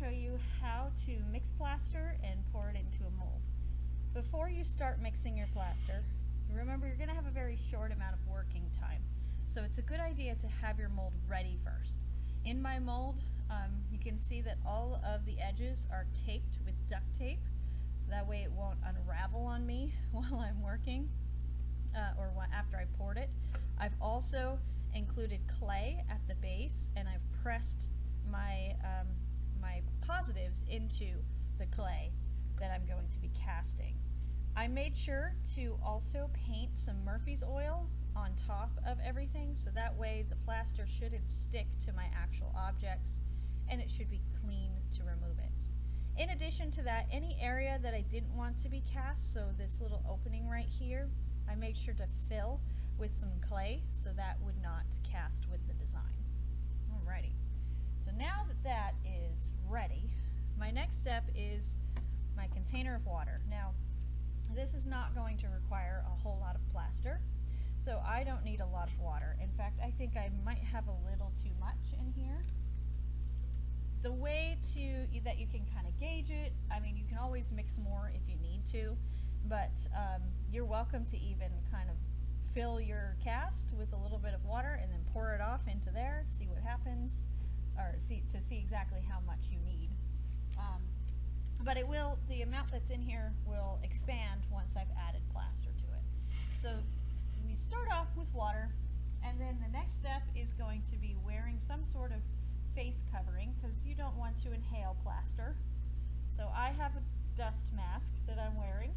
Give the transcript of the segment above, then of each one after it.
show you how to mix plaster and pour it into a mold. Before you start mixing your plaster, remember you're going to have a very short amount of working time. So it's a good idea to have your mold ready first. In my mold, you can see that all of the edges are taped with duct tape, so that way it won't unravel on me while I'm working or after I poured it. I've also included clay at the base, and I've pressed my my positives into the clay that I'm going to be casting. I made sure to also paint some Murphy's oil on top of everything, so that way the plaster shouldn't stick to my actual objects and it should be clean to remove it. In addition to that, any area that I didn't want to be cast, so this little opening right here, I made sure to fill with some clay so that would not cast with the design. Alrighty, so now that that is ready, my next step is my container of water. Now, this is not going to require a whole lot of plaster, so I don't need a lot of water. In fact, I think I might have a little too much in here. The way that you can kind of gauge it, I mean, you can always mix more if you need to, but you're welcome to even kind of fill your cast with a little bit of water and then pour it off into there, see what happens, or to see exactly how much you need. But the amount that's in here will expand once I've added plaster to it. So we start off with water, and then the next step is going to be wearing some sort of face covering because you don't want to inhale plaster. So I have a dust mask that I'm wearing,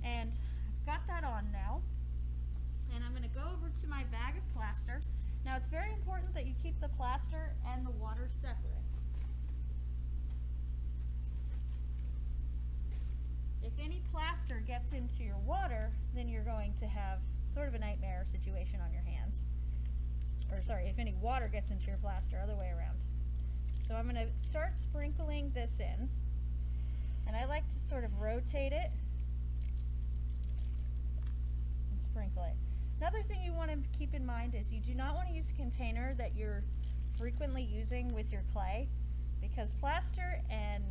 and I've got that on now, and I'm going to go over to my bag of plaster. Now it's very important that you keep the plaster and the water separate. If any plaster gets into your water, then you're going to have sort of a nightmare situation on your hands. Or sorry, if any water gets into your plaster, other way around. So I'm going to start sprinkling this in, and I like to sort of rotate it and sprinkle it. Another thing you want to keep in mind is you do not want to use a container that you're frequently using with your clay, because plaster and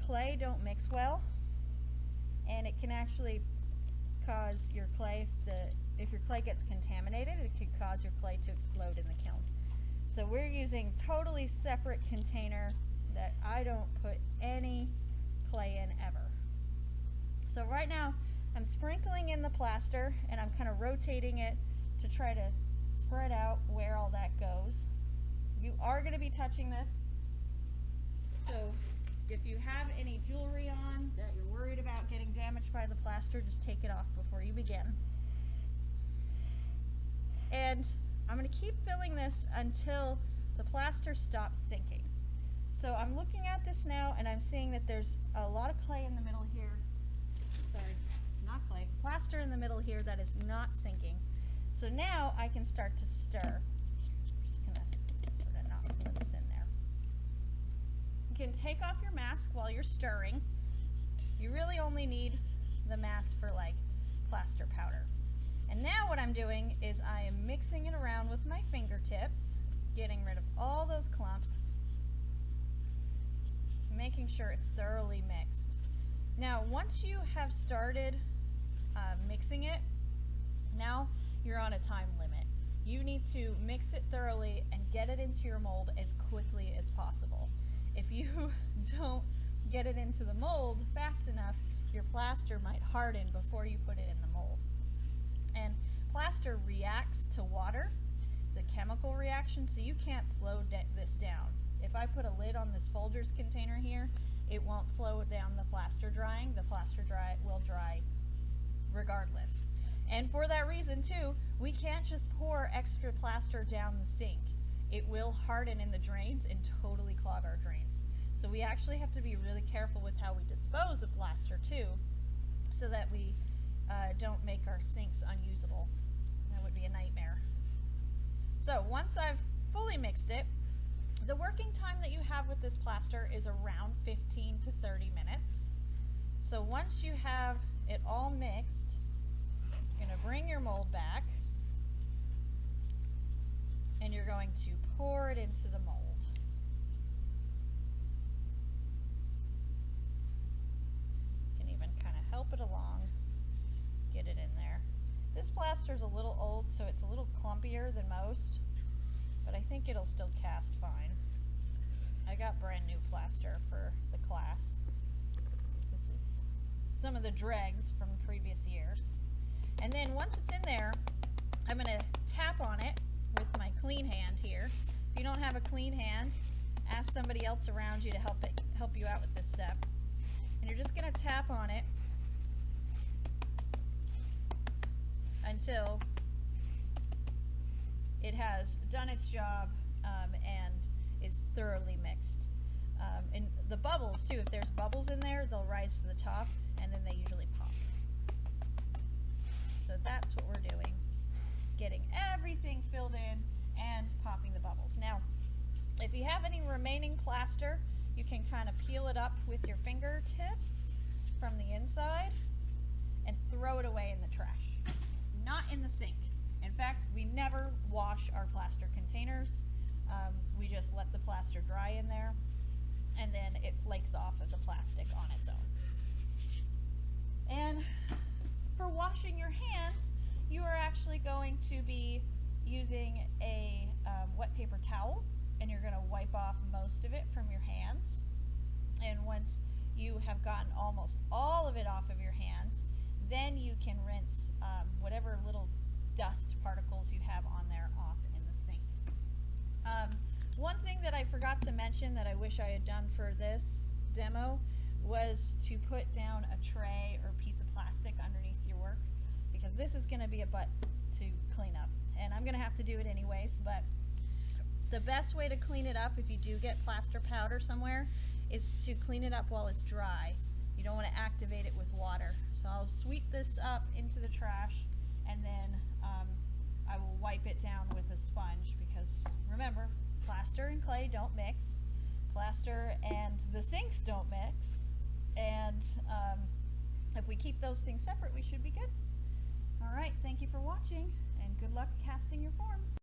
clay don't mix well, and it can actually cause your clay, if your clay gets contaminated, it could cause your clay to explode in the kiln. So we're using totally separate container that I don't put any clay in ever. So right now I'm sprinkling in the plaster, and I'm kind of rotating it to try to spread out where all that goes. You are going to be touching this, so if you have any jewelry on that you're worried about getting damaged by the plaster, just take it off before you begin. And I'm going to keep filling this until the plaster stops sinking. So I'm looking at this now, and I'm seeing that there's a lot of clay in the middle here. Sorry, not clay, plaster in the middle here that is not sinking. So now I can start to stir. I'm just going to sort of knock some of this in there. You can take off your mask while you're stirring. You really only need the mask for like plaster powder. And now what I'm doing is I am mixing it around with my fingertips, getting rid of all those clumps, making sure it's thoroughly mixed. Now once you have started mixing it, now you're on a time limit. You need to mix it thoroughly and get it into your mold as quickly as possible. If you don't get it into the mold fast enough, your plaster might harden before you put it in the mold. And plaster reacts to water. It's a chemical reaction, so you can't slow this down. If I put a lid on this Folgers container here, it won't slow down the plaster drying. The plaster will dry regardless. And for that reason too, we can't just pour extra plaster down the sink. It will harden in the drains and totally clog our drains. So we actually have to be really careful with how we dispose of plaster too, so that we don't make our sinks unusable. That would be a nightmare. So once I've fully mixed it, the working time that you have with this plaster is around 15 to 30 minutes. So once you have it all mixed, you're going to bring your mold back, and you're going to pour it into the mold. plaster's a little old, so it's a little clumpier than most, but I think it'll still cast fine. I got brand new plaster for the class. This is some of the dregs from previous years. And then once it's in there, I'm going to tap on it with my clean hand here. If you don't have a clean hand, ask somebody else around you to help you out with this step. And you're just going to tap on it until it has done its job and is thoroughly mixed. And the bubbles too, if there's bubbles in there, they'll rise to the top and then they usually pop. So that's what we're doing, getting everything filled in and popping the bubbles. Now, if you have any remaining plaster, you can kind of peel it up with your fingertips from the inside and throw it away in the trash. Not in the sink. In fact, we never wash our plaster containers. We just let the plaster dry in there, and then it flakes off of the plastic on its own. And for washing your hands, you are actually going to be using a wet paper towel, and you're going to wipe off most of it from your hands. And once you have gotten almost all of it off of your hands, then you can rinse whatever little dust particles you have on there off in the sink. One thing that I forgot to mention that I wish I had done for this demo was to put down a tray or piece of plastic underneath your work, because this is going to be a butt to clean up, and I'm going to have to do it anyways. But the best way to clean it up if you do get plaster powder somewhere is to clean it up while it's dry. You don't want to activate it with water. So I'll sweep this up into the trash, and then I will wipe it down with a sponge, because remember, plaster and clay don't mix. Plaster and the sinks don't mix. And if we keep those things separate, we should be good. All right, thank you for watching, and good luck casting your forms.